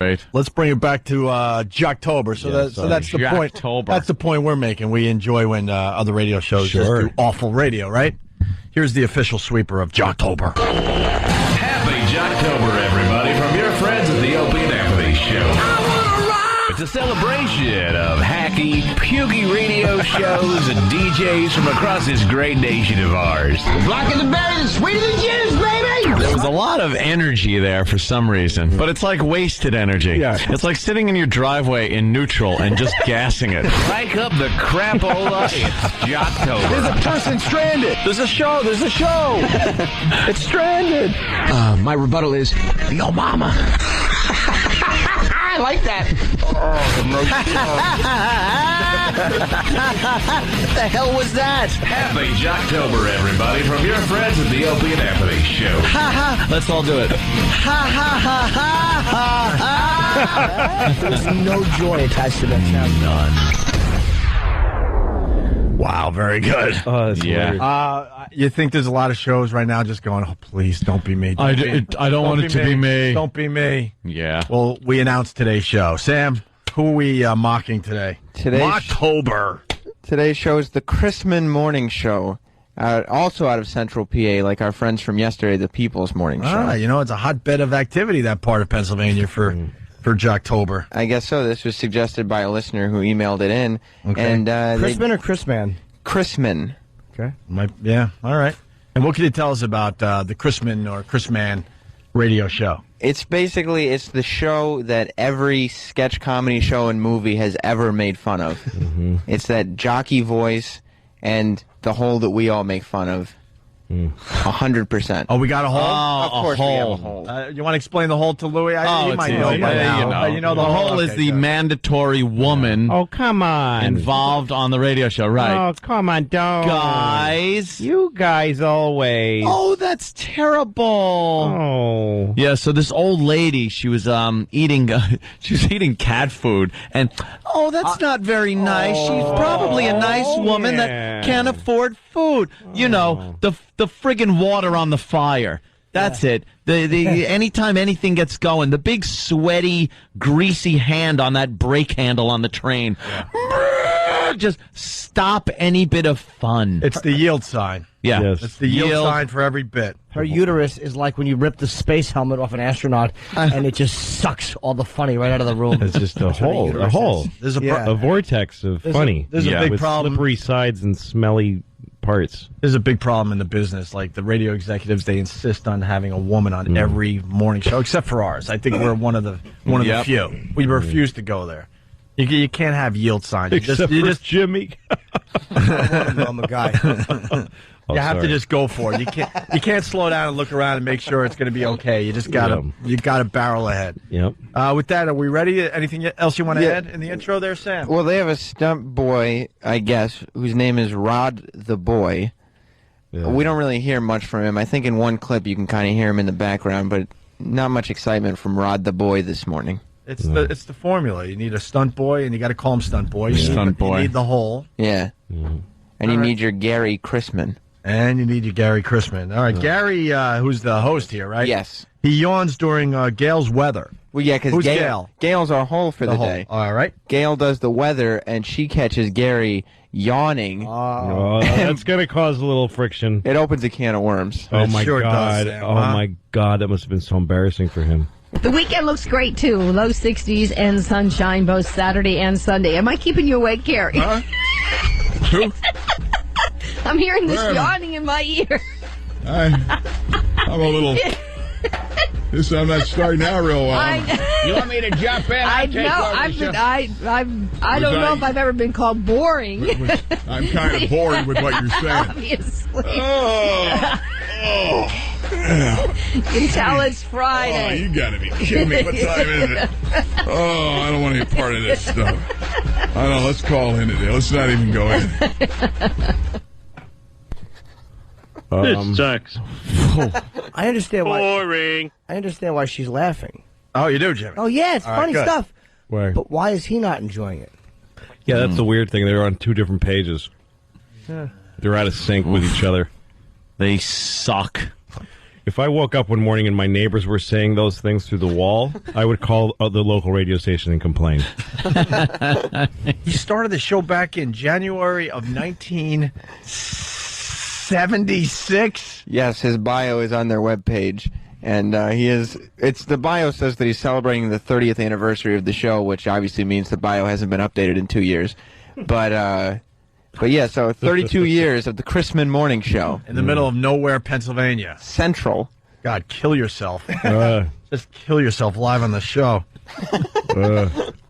Right. Let's bring it back to Jocktober. So that's the point. That's the point we're making. We enjoy when other radio shows just do awful radio, right? Here's the official sweeper of Jocktober. Happy Jocktober, everybody, from your friends at the Opie Anthony Show. It's a celebration of hacky, pukey radio shows and DJs from across this great nation of ours. The blacker the berry, the sweeter the juice, baby! There was a lot of energy there for some reason, but it's like wasted energy. Yeah. It's like sitting in your driveway in neutral and just gassing it. Crank up the crapola, it's Jocktober. There's a person stranded. There's a show. It's stranded. My rebuttal is, yo, mama. I like that. What the hell was that? Happy Jocktober, everybody, from your friends at the Opie Anthony Show. Let's all do it. There's no joy attached to that sound. None. Wow, very good. Yeah. You think there's a lot of shows right now just going, oh, please, don't be me. I don't want it to be me. Don't be me. Yeah. Well, we announced today's show. Sam, who are we mocking today? Jocktober. Today's show is the Chrisman Morning Show, also out of Central PA, like our friends from yesterday, the People's Morning Show. It's a hotbed of activity, that part of Pennsylvania for Jocktober. I guess so. This was suggested by a listener who emailed it in. Okay. And Chrisman or Chrisman? Chrisman. Okay. Yeah, all right. And what can you tell us about the Chrisman or Chrisman radio show? It's the show that every sketch comedy show and movie has ever made fun of. Mm-hmm. It's that jockey voice and the hole that we all make fun of. 100%. Oh, we got a hole? Of course we have a hole. You want to explain the hole to Louis? He might know by now. The whole is the mandatory woman Oh, come on. involved on the radio show, right? Oh, come on, don't. Guys. You guys always. Oh, that's terrible. Oh. Yeah, so this old lady, she was eating cat food, and that's not very nice. She's probably a nice woman that can't afford food. You know, the friggin' water on the fire. That's it. The anytime anything gets going, the big sweaty, greasy hand on that brake handle on the train. Just stop any bit of fun. It's the yield sign. Yeah. Yes. It's the yield sign for every bit. Her uterus is like when you rip the space helmet off an astronaut, and it just sucks all the funny right out of the room. It's just a hole. A hole. There's A vortex of funny. There's a big with problem. Slippery sides and smelly parts. There's a big problem in the business. Like the radio executives, they insist on having a woman on every morning show, except for ours. I think we're one of the few. We refuse to go there. You can't have yield signs. Except for Jimmy. I'm a guy. You have to just go for it. You can't slow down and look around and make sure it's going to be okay. You just gotta barrel ahead. Yep. With that, are we ready? Anything else you want to add in the intro there, Sam? Well, they have a stunt boy, I guess, whose name is Rod the Boy. Yeah. We don't really hear much from him. I think in one clip you can kind of hear him in the background, but not much excitement from Rod the Boy this morning. It's the formula. You need a stunt boy, and you got to call him stunt boy. You need the hole. Yeah. And you need your Gary Chrisman. And you need your Gary Chrisman. All right, Gary, who's the host here, right? Yes. He yawns during Gale's weather. Well, yeah, because Gale? Gale's our hole for the hole. day. All right. Gale does the weather, and she catches Gary yawning. Oh, that's going to cause a little friction. It opens a can of worms. Oh, my sure God. does, Sam, My God. That must have been so embarrassing for him. The weekend looks great, too. Low 60s and sunshine both Saturday and Sunday. Am I keeping you awake, Gary? Huh? Who? I'm hearing this yawning in my ear. I'm a little... I'm not starting out real well. You want me to jump in? I don't know if I've ever been called boring. I'm kind of bored with what you're saying. Obviously. You can tell it's Friday. Oh, you gotta be kidding me. What time is it? Oh, I don't want to be part of this stuff. I don't know. Let's call in today. Let's not even go in. This sucks. I understand why. Boring. I understand why she's laughing. Oh, you do, Jimmy? Oh, yeah, it's funny stuff. Why? But why is he not enjoying it? Yeah, that's the weird thing. They're on two different pages. They're out of sync with each other. They suck. If I woke up one morning and my neighbors were saying those things through the wall, I would call the local radio station and complain. He started the show back in January of 1976. Yes, his bio is on their webpage. And the bio says that he's celebrating the 30th anniversary of the show, which obviously means the bio hasn't been updated in 2 years. But yeah, so 32 years of the Chrisman Morning Show. In the middle of nowhere, Pennsylvania. Central. God, kill yourself. Just kill yourself live on the show.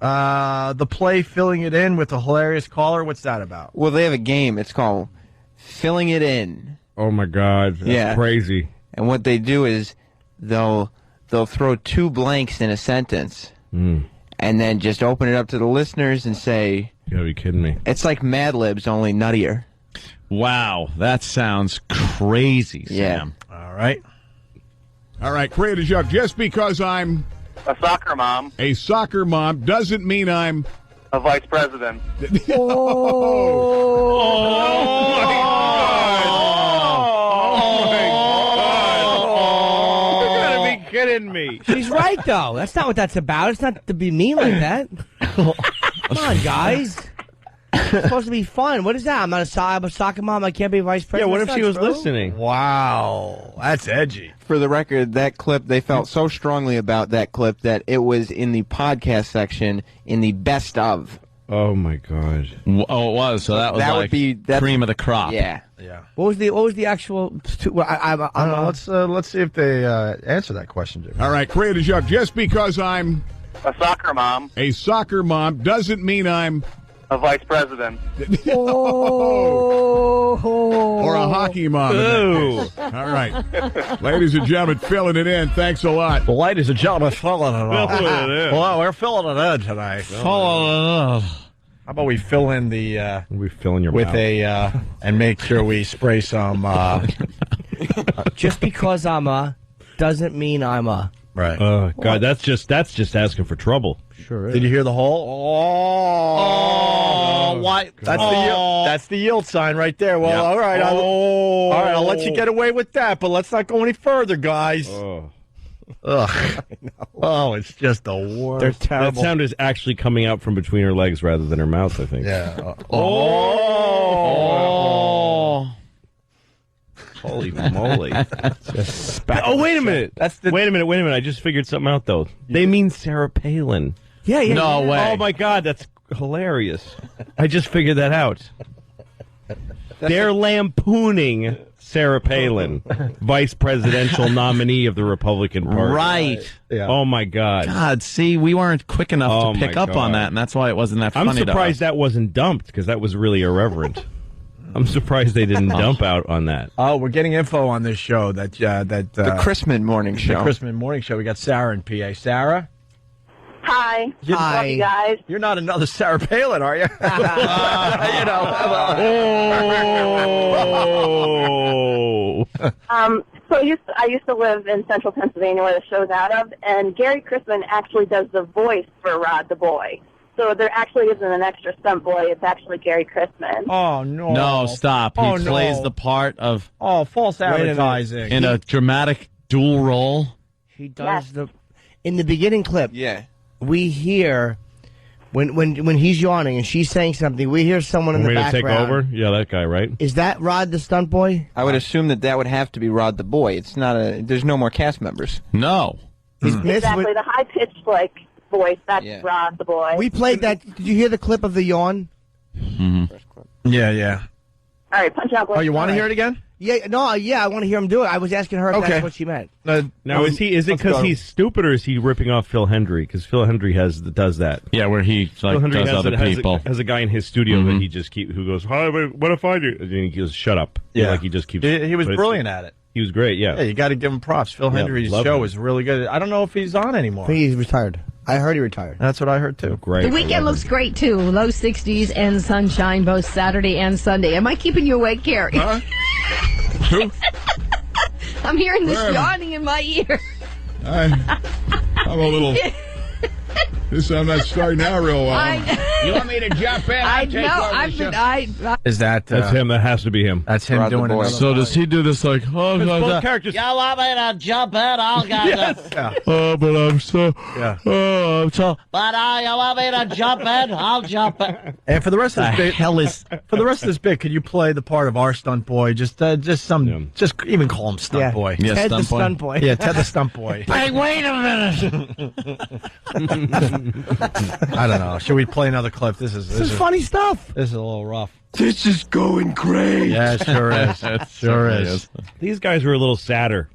The play Filling It In with a hilarious caller, what's that about? Well, they have a game. It's called Filling It In. Oh, my God. That's crazy. And what they do is they'll throw 2 blanks in a sentence and then just open it up to the listeners and say... You gotta be kidding me. It's like Mad Libs, only nuttier. Wow, that sounds crazy, Sam. Yeah. All right, create a joke. Just because I'm a soccer mom doesn't mean I'm a vice president. Kidding me. She's right, though. That's not what that's about. It's not to be mean like that. Come on, guys. It's supposed to be fun. What is that? I'm a soccer mom. I can't be vice president. Yeah, what if That's she was true. listening? Wow, that's edgy. For the record, that clip, they felt so strongly about that clip that it was in the podcast section in the best of. Oh, my God. Oh, it was. So that was like cream of the crop. Yeah. What was the actual? I don't know. Let's see if they answer that question, Jim. All right, create a joke. Just because I'm A soccer mom doesn't mean I'm a vice president. or a hockey mom. Ooh. All right. Ladies and gentlemen, filling it in. Thanks a lot. Well, ladies and gentlemen, filling it in. Well, we're filling it in tonight. How about we fill in the We fill in your with mouth. and make sure we spray some Just because I'm a doesn't mean I'm a. right. Oh, God, that's just asking for trouble. Sure is. Did you hear the whole? Oh, why? That's the yield sign right there. Well, all right, I'll let you get away with that, but let's not go any further, guys. Ugh. Oh, it's just the worst. They're terrible. That sound is actually coming out from between her legs rather than her mouth, I think. Yeah. Holy moly. Just Oh, wait a minute. Wait a minute. I just figured something out, though. They mean Sarah Palin. Yeah. No way. Oh, my God, that's hilarious. I just figured that out. They're lampooning Sarah Palin, vice presidential nominee of the Republican Party. Right. Yeah. Oh, my God. God, see, we weren't quick enough to pick up on that, and that's why it wasn't that funny. I'm surprised that wasn't dumped, because that was really irreverent. I'm surprised they didn't dump out on that. Oh, we're getting info on this show that The Chrisman Morning Show. The Chrisman Morning Show. We got Sarah in PA. Sarah? Hi. Love you guys. You're not another Sarah Palin, are you? So I used to live in central Pennsylvania where the show's out of, and Gary Chrisman actually does the voice for Rod the Boy. So there actually isn't an extra stunt boy. It's actually Gary Chrisman. Oh, no. No, stop. He plays the part of... Oh, false advertising. In a dramatic dual role. He does in the beginning clip. Yeah. We hear when he's yawning and she's saying something. We hear someone in the background. To take over? Yeah, that guy, right? Is that Rod the stunt boy? I would assume that would have to be Rod the Boy. It's not there's no more cast members. No. Exactly. The high-pitched, voice, that's Rod the Boy. We played that. Did you hear the clip of the yawn? Mm-hmm. Yeah. All right, punch out. Oh, you want to hear it again? Yeah, I want to hear him do it. I was asking her if that's what she meant. Now, is it because he's stupid, or is he ripping off Phil Hendry? Because Phil Hendry does that. Yeah, where he Phil Hendry does other people. Has a guy in his studio that he just who goes, "Hi, what if I do?" And he goes, "Shut up." Yeah, he just keeps. He was brilliant at it. He was great. Yeah, you got to give him props. Phil Hendry's show is really good. I don't know if he's on anymore. I think he's retired. I heard he retired. That's what I heard too. Great. The weekend looks great too. Low 60s and sunshine both Saturday and Sunday. Am I keeping you awake, Gary? Huh? I'm hearing this yawning in my ear. I'm a little... I'm not starting out real well. You want me to jump in? I know. Is that That's him. That has to be him. That's him Rod the doing boy. it. So does he do this like, oh, Both characters. you want me to jump in? I'll get Yes. Yeah. Oh, but I'm so, Yeah. oh, I'm so, but you want me to jump in? I'll jump in. And for the rest of this bit, hell is, for the rest of this bit, could you play the part of our stunt boy? Just some, just even call him stunt boy. Yeah, Ted the stunt boy. stunt boy. Yeah, Ted the stunt boy. Hey, wait a minute. I don't know. Should we play another clip? This is funny stuff. This is a little rough. This is going great. Yeah, it sure is. It sure is. These guys were a little sadder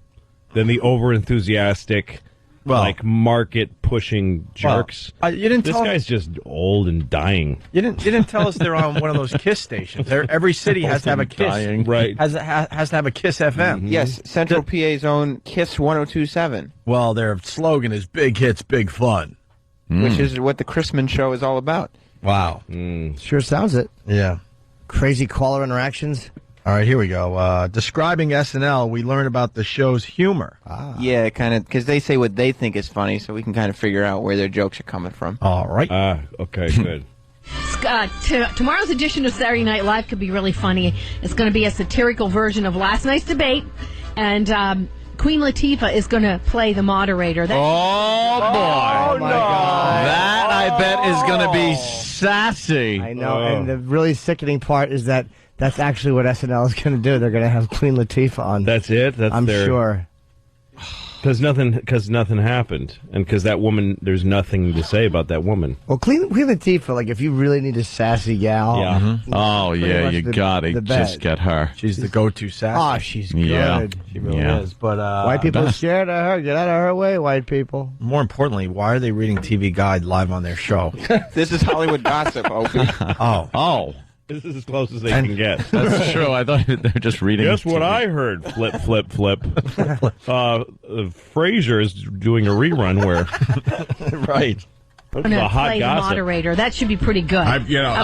than the over-enthusiastic, market-pushing jerks. You didn't This tell guy's just old and dying. You didn't tell us they're on one of those Kiss stations. Every city has to have a Kiss. Dying. Right. Has to have a Kiss FM. Yes, Central PA's own Kiss 102.7, Well, their slogan is "Big Hits, Big Fun." which is what the Chrisman Show is all about. Wow. Sure sounds it. Yeah. Crazy caller interactions. All right, here we go. Describing SNL, we learn about the show's humor. Yeah, kind of, because they say what they think is funny, so we can kind of figure out where their jokes are coming from. All right. Okay, good. Tomorrow's edition of Saturday Night Live could be really funny. It's going to be a satirical version of last night's debate, and Queen Latifah is going to play the moderator. Oh, boy. Oh, my God. That, I bet, is going to be sassy. I know, and the really sickening part is that that's actually what SNL is going to do. They're going to have Queen Latifah on. That's it? I'm sure. Because nothing happened. And because that woman, there's nothing to say about that woman. Well, Queen Latifah, like, if you really need a sassy gal. Yeah. Oh, yeah, much you the gotta bet. just get her. She's the go-to sassy. Oh, she's good. Yeah. She really Yeah. is. But White people are scared of her. Get out of her way, white people. more importantly, why are they reading TV Guide live on their show? This is Hollywood gossip, Opie. Oh, This is as close as they can get. that's true. I thought they were just reading. Guess what TV. I heard? Flip, flip, flip. Frasier is doing a rerun where Right. Going to a hot play the gossip. moderator. That should be pretty good. I'll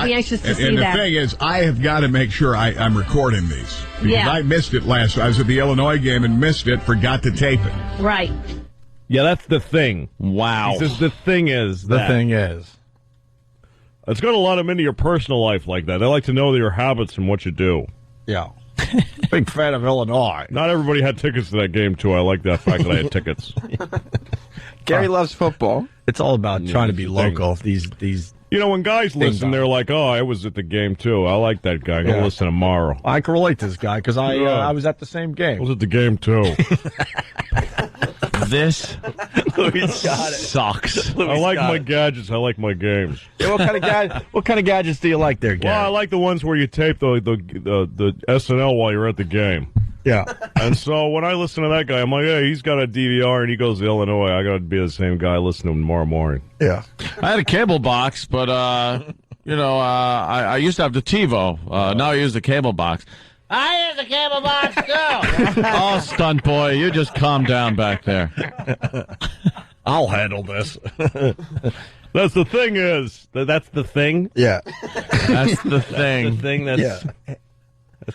be anxious to see and that. the thing is, I have got to make sure I'm recording these. Because Yeah. I missed it last. I was at the Illinois game and missed it, forgot to tape it. Right. Yeah, that's the thing. Wow. He says the thing is The that. thing is. It's going to let them into your personal life like that. They like to know your habits and what you do. Yeah. Big fan of Illinois. Not everybody had tickets to that game, too. I like that fact that I had tickets. Gary loves football. It's all about trying to be that's the thing. local. These. You know, when guys listen, dong. they're like, oh, I was at the game, too. I like that guy. I'm going to Yeah. listen tomorrow. I can relate to this guy because I was at the same I game. was at the game, too. This sucks. I like my gadgets. I like my games. Yeah, what kind of gadgets do you like there, Gary? Well, I like the ones where you tape the SNL while you're at the game. Yeah. And so when I listen to that guy, I'm like, hey, he's got a DVR and he goes to Illinois. I got to be the same guy listening to him tomorrow morning. Yeah. I had a cable box, but I used to have the TiVo. Now I use the cable box. I use the cable box too. Oh, stunt boy, you just calm down back there. I'll handle this. That's the thing is, that's the thing. Yeah. That's the thing. The thing that's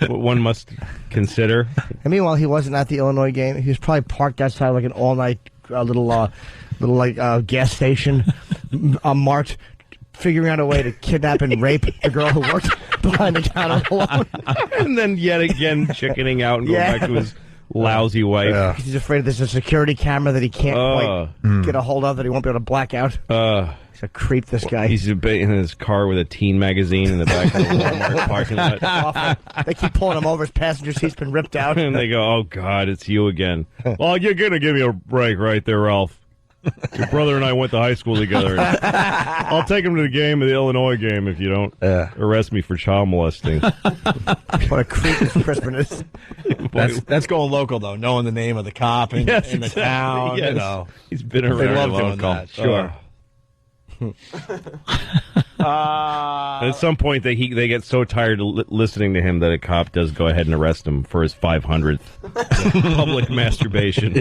what one must consider. And meanwhile, he wasn't at the Illinois game. He was probably parked outside like an all-night little gas station, marked, figuring out a way to kidnap and rape the girl who worked behind the counter alone. And then yet again chickening out and going back to his lousy wife. Yeah. He's afraid there's a security camera that he can't quite get a hold of, that he won't be able to black out. He's a creep, this guy. He's in his car with a teen magazine in the back of the Walmart parking lot. Awful. They keep pulling him over. His passenger seat's been ripped out. And they go, oh, God, it's you again. Well, you're going to give me a break right there, Ralph. Your brother and I went to high school together. I'll take him to the game, the Illinois game, if you don't arrest me for child molesting. What a creep this Chrisman is. That's going local, though, knowing the name of the cop in the town. Yes. You know. He's been They around. love doing that. Sure. At some point, they get so tired of listening to him that a cop does go ahead and arrest him for his 500th public masturbation.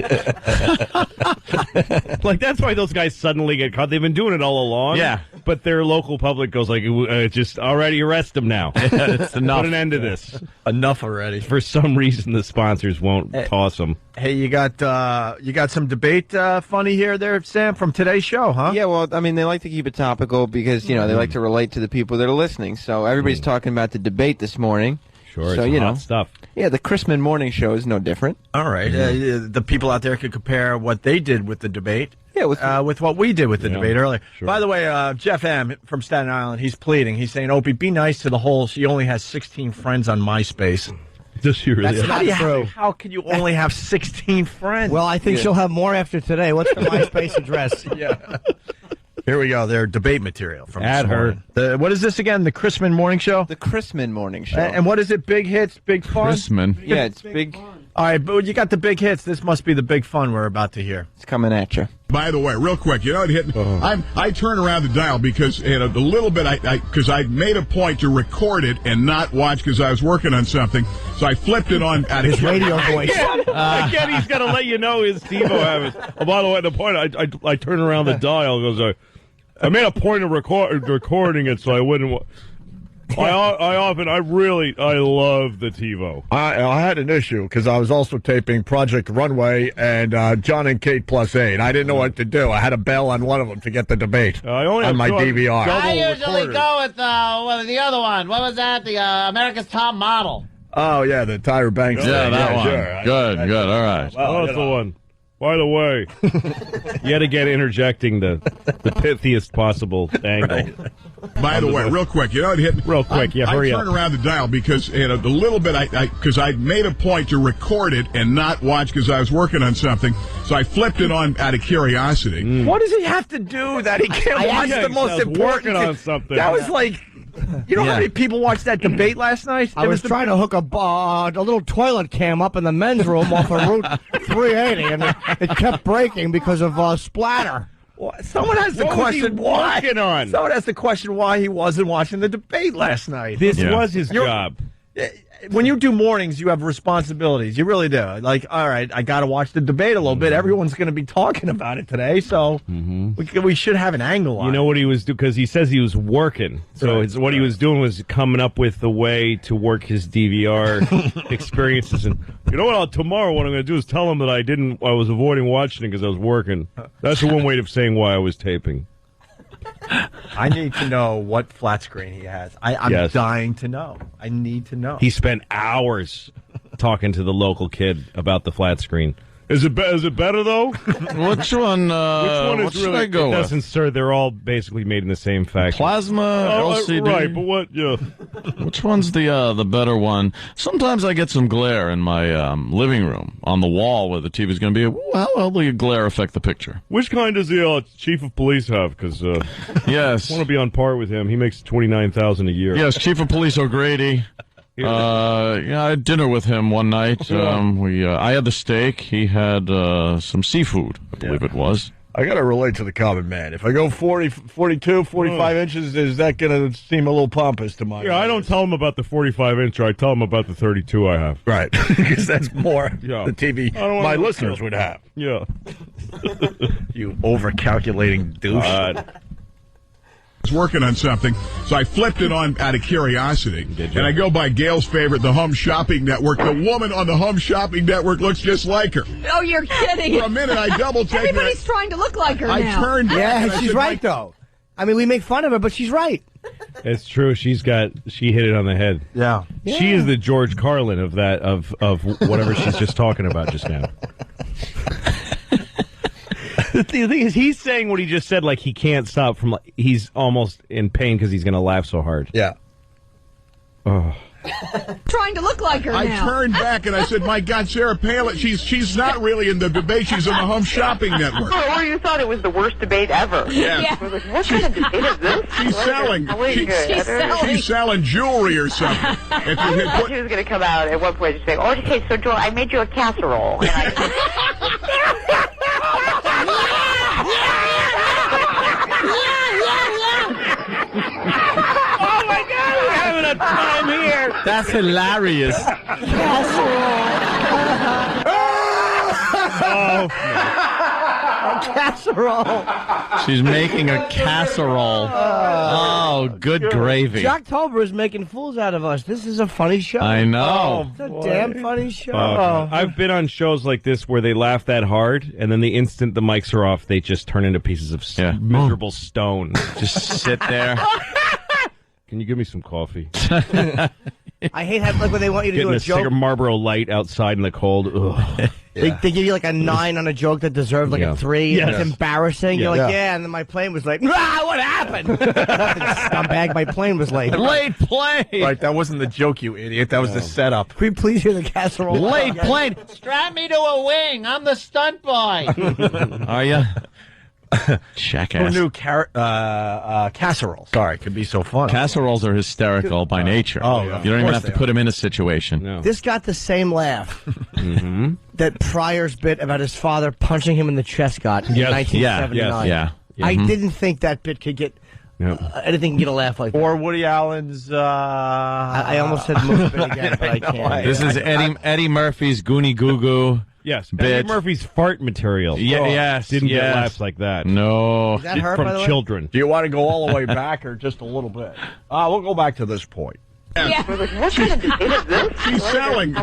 Like, that's why those guys suddenly get caught. They've been doing it all along. Yeah. But their local public goes like, just already arrest them now. It's enough. Put an end to this. Enough already. For some reason, the sponsors won't toss them. Hey, you got some debate funny here there, Sam, from today's show, huh? Yeah, well, I mean, they like to keep it topical because, they like to relate to the people that are listening. So everybody's talking about the debate this morning. Sure, so, it's hot stuff. Yeah, the Chrisman Morning Show is no different. All right. The people out there could compare what they did with the debate with what we did with the debate earlier. Sure. By the way, Jeff M. from Staten Island, he's pleading. He's saying, Opie, be nice to the whole. She only has 16 friends on MySpace. Does she really? That's not true. How can you only have 16 friends? Well, I think she'll have more after today. What's the MySpace address? Yeah. Here we go. Their debate material from Add this morning. What is this again? The Chrisman Morning Show? The Chrisman Morning Show. And what is it? Big hits, big fun? Chrisman. Yeah, it's big. All right, but you got the big hits. This must be the big fun we're about to hear. It's coming at you. By the way, real quick, it hit me. I turn around the dial because a little bit, because I made a point to record it and not watch because I was working on something. So I flipped it on out of His radio voice. Again, he's got to let you know his TiVo habits. Oh, by the way, the point, I turn around the dial and goes, I made a point of recording it so I wouldn't. I love the TiVo. I had an issue because I was also taping Project Runway and John and Kate Plus 8. I didn't know what to do. I had to bail on one of them to get the debate on my DVR. I usually go with the other one. What was that? The America's Top Model. Oh, yeah, the Tyra Banks. Yeah, that one. Sure. Good. All right. Well, that's the one. By the way, you had to get interjecting the pithiest possible angle. Right. By the way, real quick, it hit me. Real quick, hurry up. I turn around the dial because a little bit, because I made a point to record it and not watch because I was working on something. So I flipped it on out of curiosity. What does he have to do that he can't watch the most important? Working on something. That was like. You know how many people watched that debate last night? I was trying to hook a little toilet cam up in the men's room off of Route 380, and it kept breaking because of splatter. Someone has to question why. Someone has to question why he wasn't watching the debate last night. This was his job. When you do mornings, you have responsibilities. You really do. Like, all right, I got to watch the debate a little bit. Everyone's going to be talking about it today, so we should have an angle on it. You know what he was doing? Because he says he was working. So what he was doing was coming up with the way to work his DVR experiences. And you know what? Tomorrow, what I'm going to do is tell him that I was avoiding watching it because I was working. That's the one way of saying why I was taping. I need to know what flat screen he has. I'm dying to know. I need to know. He spent hours talking to the local kid about the flat screen. Is it better though? Which one? What should I go with? Doesn't, sir. They're all basically made in the same factory. Plasma, LCD. Right, but what? Yeah. Which one's the better one? Sometimes I get some glare in my living room on the wall where the TV's going to be. How will the glare affect the picture? Which kind does the chief of police have? Because yes, I want to be on par with him. He makes $29,000 a year. Yes, Chief of Police O'Grady. I had dinner with him one night. I had the steak. He had some seafood, I believe it was. I got to relate to the common man. If I go 42, 45 inches, is that going to seem a little pompous to my Yeah, I don't tell him about the 45-incher. I tell him about the 32 I have. Right, because that's more the TV my listeners would have. Yeah. You over-calculating douche. Was working on something, so I flipped it on out of curiosity. And I go by Gale's favorite, the Home Shopping Network. The woman on the Home Shopping Network looks just like her. Oh, you're kidding. For a minute, I double-checked. Everybody's trying to look like her now. I turned back and she's right, though. I mean, we make fun of her, but she's right. It's true. She hit it on the head. Yeah. She is the George Carlin of whatever she's just talking about just now. The thing is, he's saying what he just said, like he can't stop from. He's almost in pain because he's going to laugh so hard. Yeah. Oh. Trying to look like her now. I turned back and I said, "My God, Sarah Palin, she's not really in the debate. She's in the Home Shopping Network." Oh, you thought it was the worst debate ever. Yeah. What kind of debate is this? She's selling jewelry or something. I thought she was going to come out at one point and say, "Oh, okay, so Joel, I made you a casserole." And Oh my God, we're having a time here. That's hilarious. Oh, casserole. She's making a casserole. Oh, good gravy. Jocktober is making fools out of us. This is a funny show. I know. It's a damn funny show. I've been on shows like this where they laugh that hard, and then the instant the mics are off, they just turn into pieces of miserable stone. Just sit there. Can you give me some coffee? I hate having, like, when they want you to do a joke. Getting a Marlboro Light outside in the cold. Ugh. They give you like a 9 on a joke that deserved like a 3. Yes. It's embarrassing. You're like, and then my plane was like, what happened? Scumbag, my plane was late. Late plane. Right, that wasn't the joke, you idiot. That was the setup. Can we please hear the casserole? Late plane. Strap me to a wing. I'm the stunt boy. Are you? Who Jackass. knew casserole? Sorry, it could be so fun. Casseroles are hysterical by nature. Oh, yeah. You don't even have to Of course put them in a situation. No. This got the same laugh that Pryor's bit about his father punching him in the chest got in 1979. Yeah. I didn't think that bit could get anything can get a laugh like that. Or Woody Allen's. I almost said move bit again, but I can't. This is Eddie Murphy's Goonie Goo Goo. Yes, bit. Eddie Murphy's fart material. Yes, didn't get yes. laughs like that. No. Is that her, From by the way? children. Do you want to go all the way back or just a little bit? We'll go back to this point. What kind of debate is this? She's selling.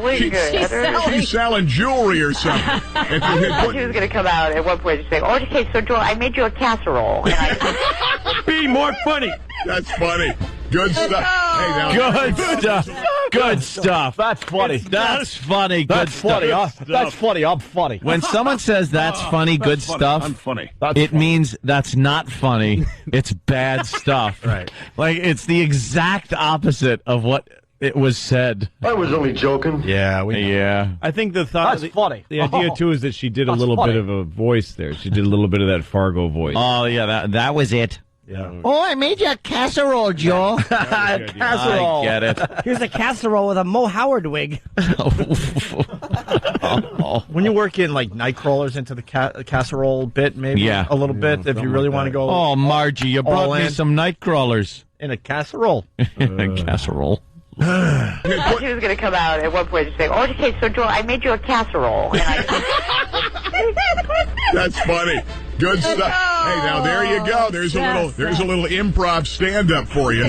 She's selling jewelry or something. She was going to come out at one point and say, okay, so Joel, I made you a casserole. And Be more funny. That's funny. Good stuff. Hey, now. Good stuff. Good stuff. That's funny. That's funny. Good That's funny. stuff. That's funny. I'm funny. When someone says that's funny, good stuff, I'm funny. it means that's not funny. It's bad stuff. Right. Like, it's the exact opposite of what it was said. I was only joking. Yeah, Yeah. I think the thought. That's funny. The idea, too, is that she did a little funny. bit of a voice there. She did a little bit of that Fargo voice. Oh, yeah, that was it. Yeah. Oh, I made you a casserole, Joe. Casserole. I get it. Here's a casserole with a Mo Howard wig. When you work in like night crawlers into the casserole bit, maybe a little bit, if you really want to go. Oh, Margie, you brought all me in. some night crawlers. In a casserole. Casserole. she was going to come out at one point and say, okay, so Joel, I made you a casserole. And That's funny. Good stuff. Hey, now there you go. There's a little improv stand-up for you.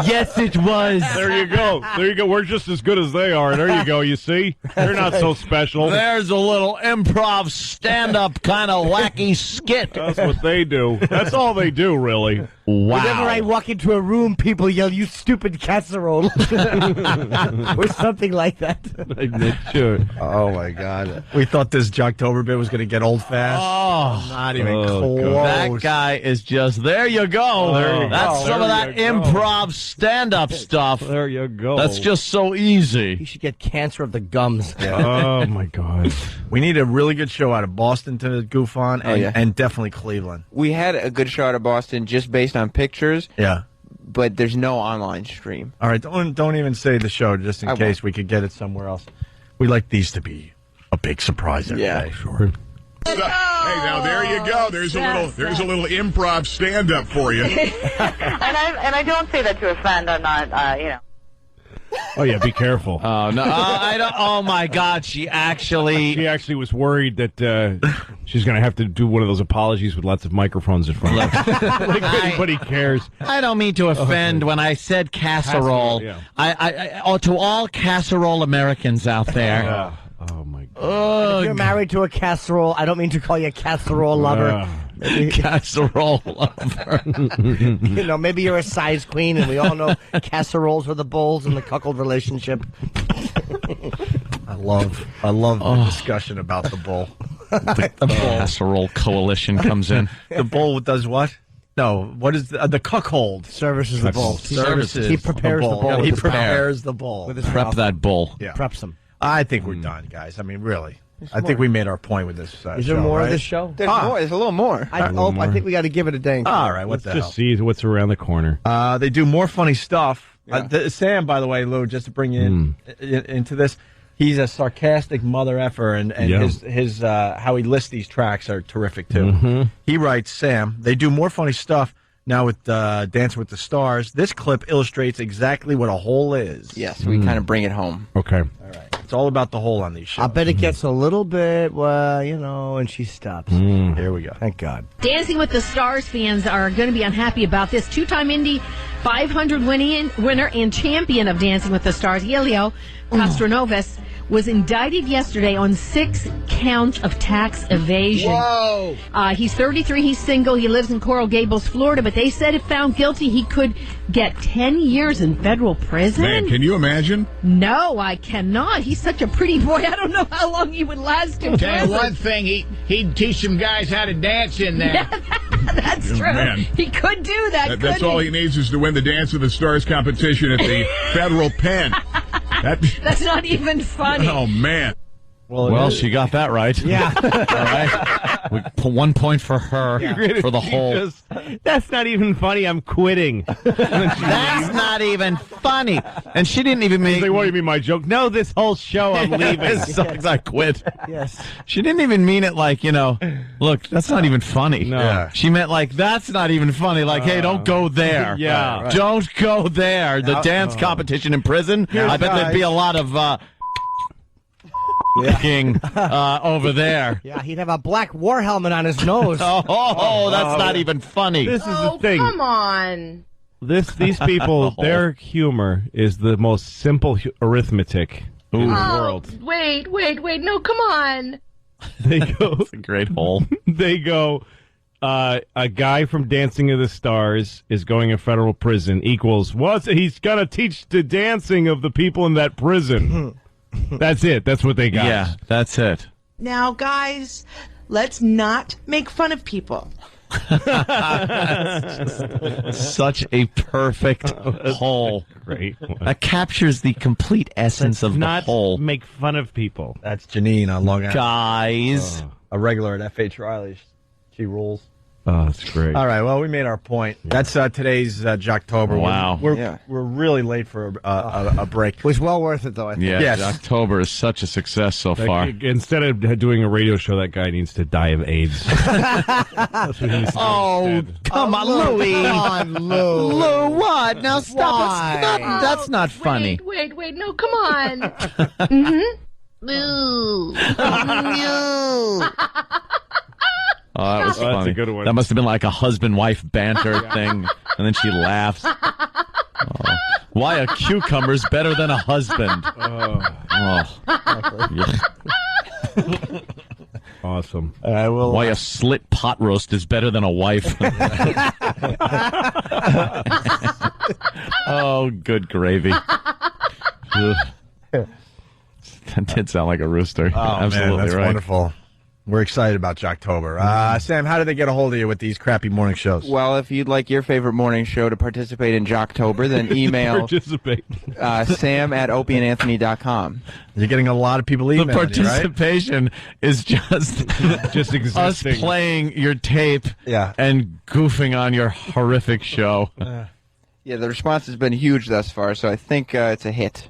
Yes, it was. There you go. There you go. We're just as good as they are. There you go. You see? They're not so special. There's a little improv stand-up kind of wacky skit. That's what they do. That's all they do, really. Wow. Whenever I walk into a room, people yell, "You stupid casserole," or something like that. Sure. Oh my God! We thought this Jocktober bit was going to get old fast. Oh, not even close. That guy is just there. You go. That's some of that improv stand-up stuff. There you go. That's just so easy. You should get cancer of the gums. Oh my God! We need a really good show out of Boston to goof on, and definitely Cleveland. We had a good show out of Boston just based on pictures. Yeah. But there's no online stream. All right, don't even say the show just in case we could get it somewhere else. We like these to be a big surprise every day. Sure. Hey, now there you go. There's a little improv stand-up for you. and I don't say that to offend. I'm not, you know. Oh yeah, be careful. Oh no! I don't. Oh my God! She actually was worried that she's going to have to do one of those apologies with lots of microphones in front of her. Like anybody cares. I don't mean to offend when I said casserole. To all casserole Americans out there. Oh my God! And if you're married to a casserole, I don't mean to call you a casserole lover. Casserole lover. You know, maybe you're a size queen, and we all know casseroles are the bowls in the cuckold relationship. I love the discussion about the bull. The casserole coalition comes in. The bull does what? No, what is the cuckold? Services the bull. Services. He prepares the bull. He prepares the bull. With his Prep mouth. that bull. Yeah. Preps them. I think we're done, guys. I mean, really. I think we made our point with this Is there show, more right? of this show? There's more. There's a little more. I think we got to give it a ding. All right, what Let's the just hell? see what's around the corner. They do more funny stuff. Sam, by the way, Lou, just to bring you into this, he's a sarcastic mother effer, and his how he lists these tracks are terrific too. He writes, Sam, they do more funny stuff now with Dancing with the Stars. This clip illustrates exactly what a hole is. Yes, we kind of bring it home. Okay. All right. It's all about the hole on these shows. I bet it gets a little bit, and she stops. Here we go. Thank God. Dancing with the Stars fans are going to be unhappy about this. Two-time Indy 500 winner and champion of Dancing with the Stars, Yello Costronova, was indicted yesterday on 6 counts of tax evasion. Whoa! He's 33, he's single, he lives in Coral Gables, Florida, but they said if found guilty, he could get 10 years in federal prison. Man, can you imagine? No, I cannot. He's such a pretty boy. I don't know how long he would last in Tell prison. you one thing, he'd teach some guys how to dance in there. Yeah, that's true. Man. He could do that. That's all he needs is to win the Dance of the Stars competition at the federal pen. That's not even funny. Oh, man. Well, she got that right. Yeah. All right. We put 1 point for her for the whole. That's not even funny. I'm quitting. That's not even funny. And she didn't even He's make. like, what do you mean, my joke? No, this whole show, I'm leaving. As soon as I quit. Yes. She didn't even mean it like, look, that's not even funny. No. Yeah. She meant like, that's not even funny. Like, hey, don't go there. Yeah. Right. Don't go there. The dance competition in prison. I bet there'd be a lot of king over there. Yeah, he'd have a black war helmet on his nose. Oh, that's not even funny. This is the thing. Come on. These people, their humor is the most simple arithmetic in the world. Wait. No, come on. They go. It's a great hole. They go. A guy from Dancing with the Stars is going in federal prison equals what? He's gonna teach the dancing of the people in that prison. That's it. That's what they got. Yeah, that's it. Now, guys, let's not make fun of people. Such a perfect whole. Great. That captures the complete essence of the Not whole. make fun of people. That's Janine on Long Island. Guys. A regular at F.H. Riley. She rules. Oh, that's great. All right, well, we made our point. That's today's Jocktober. Wow. We're really late for a break. It was well worth it, though, I think. Yeah, Yes. October is such a success so far. Instead of doing a radio show, that guy needs to die of AIDS. That's what he needs to do instead. Come on, Louie. Come on, Lou. Lou, what? Now stop. Why? That's not funny. Wait. No, come on. Mm-hmm. Ooh. Oh, that was funny. That's a good one. That must have been like a husband-wife banter thing. And then she laughs. Oh. Why a cucumber's better than a husband? Awesome. Why a slit pot roast is better than a wife? Oh, good gravy. That did sound like a rooster. Oh, Absolutely man, that's right. wonderful. We're excited about Jocktober. Sam, how do they get a hold of you with these crappy morning shows? Well, if you'd like your favorite morning show to participate in Jocktober, then email Participate. sam@opieandanthony.com. You're getting a lot of people emailing The participation is just existing. us playing your tape and goofing on your horrific show. Yeah, the response has been huge thus far, so I think it's a hit.